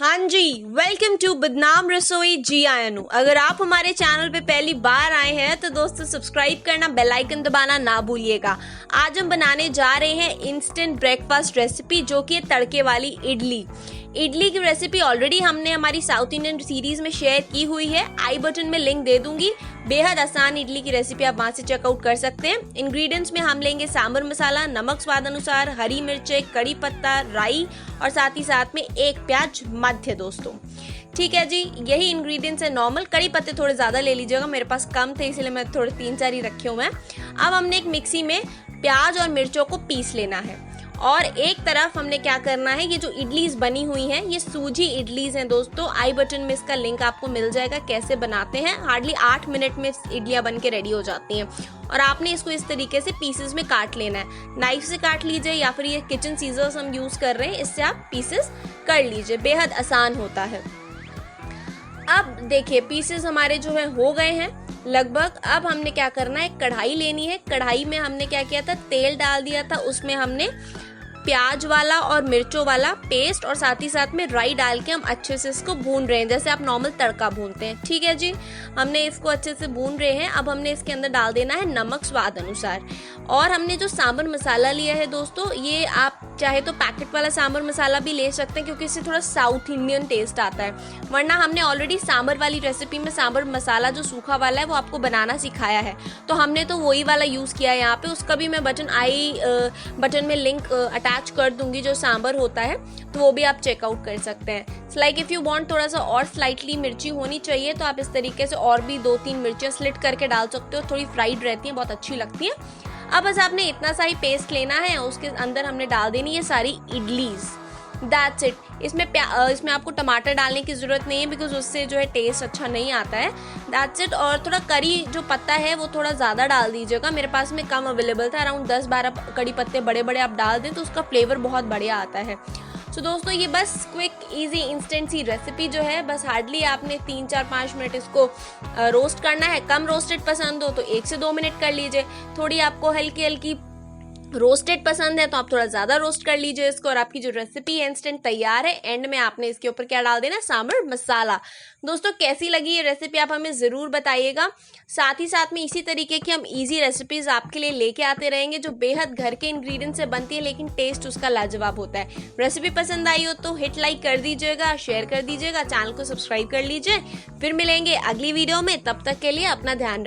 हाँ जी, welcome to बदनाम रसोई जी आया नू। अगर आप हमारे चैनल पे पहली बार आए हैं तो दोस्तों सब्सक्राइब करना, बेल आइकन दबाना ना भूलिएगा। आज हम बनाने जा रहे हैं इंस्टेंट ब्रेकफास्ट रेसिपी, जो कि तड़के वाली इडली। इडली की रेसिपी ऑलरेडी हमने हमारी साउथ इंडियन सीरीज में शेयर की हुई है, आई बटन में लिंक दे दूंगी। बेहद आसान इडली की रेसिपी, आप वहां से चेकआउट कर सकते हैं। इंग्रेडिएंट्स में हम लेंगे सांभर मसाला, नमक स्वाद अनुसार, हरी मिर्चें, कड़ी पत्ता, राई और साथ में एक प्याज मध्य दोस्तों। ठीक है जी, यही इंग्रेडिएंट्स है नॉर्मल। कड़ी पत्ते थोड़े ज्यादा ले लीजिएगा, मेरे पास कम थे इसलिए मैं थोड़े 3-4 ही रखे हुए हैं। अब हमने एक मिक्सी में प्याज और मिर्चों को पीस लेना है और एक तरफ हमने क्या करना है, ये जो इडलीज बनी हुई हैं ये सूजी इडलीज हैं दोस्तों। आई बटन में इसका लिंक आपको मिल जाएगा कैसे बनाते हैं। हार्डली 8 मिनट में इडलियां बन के रेडी हो जाती हैं और आपने इसको इस तरीके से पीसेस में काट लेना है। नाइफ से काट लीजिए या फिर ये किचन सीजर्स हम यूज कर रहे हैं, इससे आप पीसेस कर लीजिए, बेहद आसान होता है। अब देखिए पीसेस हमारे जो है हो गए हैं लगभग। अब हमने क्या करना है, कढ़ाई लेनी है। कढ़ाई में हमने क्या किया था, तेल डाल दिया था, उसमें हमने प्याज वाला और मिर्चों वाला पेस्ट और साथ में राई डाल के हम अच्छे से इसको भून रहे हैं, जैसे आप नॉर्मल तड़का भूनते हैं। ठीक है जी, हमने इसको अच्छे से भून रहे हैं। अब हमने इसके अंदर डाल देना है नमक स्वाद अनुसार। और हमने जो सांभर मसाला लिया है दोस्तों, ये आप चाहे तो पैकेट वाला सांभर मसाला भी ले सकते हैं, क्योंकि इससे थोड़ा साउथ इंडियन टेस्ट आता है। वरना हमने ऑलरेडी सांभर वाली रेसिपी में सांभर मसाला जो सूखा वाला है वो आपको बनाना सिखाया है, तो हमने तो वही वाला यूज किया है यहाँ पे। उसका भी मैं बटन में लिंक अटैच कर दूंगी, जो सांभर होता है, तो वो भी आप चेकआउट कर सकते हैं। लाइक इफ यू वांट थोड़ा सा और स्लाइटली मिर्ची होनी चाहिए तो आप इस तरीके से और भी 2-3 मिर्चियाँ स्लिट करके डाल सकते हो, थोड़ी फ्राइड रहती हैं, बहुत अच्छी लगती है। अब बस आपने इतना सा ही पेस्ट लेना है, उसके अंदर हमने डाल देनी है सारी इडलीज। That's it. इसमें आपको टमाटर डालने की जरूरत नहीं है, बिकॉज उससे जो है टेस्ट अच्छा नहीं आता है। That's it. और थोड़ा करी जो पत्ता है वो थोड़ा ज़्यादा डाल दीजिएगा, मेरे पास में कम अवेलेबल था, अराउंड 10-12 कड़ी पत्ते बड़े बड़े आप डाल दें तो उसका फ्लेवर बहुत बढ़िया आता है। सो दोस्तों ये बस क्विक इजी इंस्टेंट सी रेसिपी जो है, बस हार्डली आपने 3-4-5 मिनट इसको रोस्ट करना है। कम रोस्टेड पसंद हो तो 1 से 2 मिनट कर लीजिए। थोड़ी आपको हल्की हल्की रोस्टेड पसंद है तो आप थोड़ा ज्यादा रोस्ट कर लीजिए इसको, और आपकी जो रेसिपी है इंस्टेंट तैयार है। एंड में आपने इसके ऊपर क्या डाल देना, सांभर मसाला। दोस्तों कैसी लगी ये रेसिपी आप हमें जरूर बताइएगा। साथ में इसी तरीके की हम इजी रेसिपीज आपके लिए लेके आते रहेंगे, जो बेहद घर के इंग्रेडिएंट से बनती है लेकिन टेस्ट उसका लाजवाब होता है। रेसिपी पसंद आई हो तो हिट लाइक कर दीजिएगा, शेयर कर दीजिएगा, चैनल को सब्सक्राइब कर लीजिए। फिर मिलेंगे अगली वीडियो में, तब तक के लिए अपना ध्यान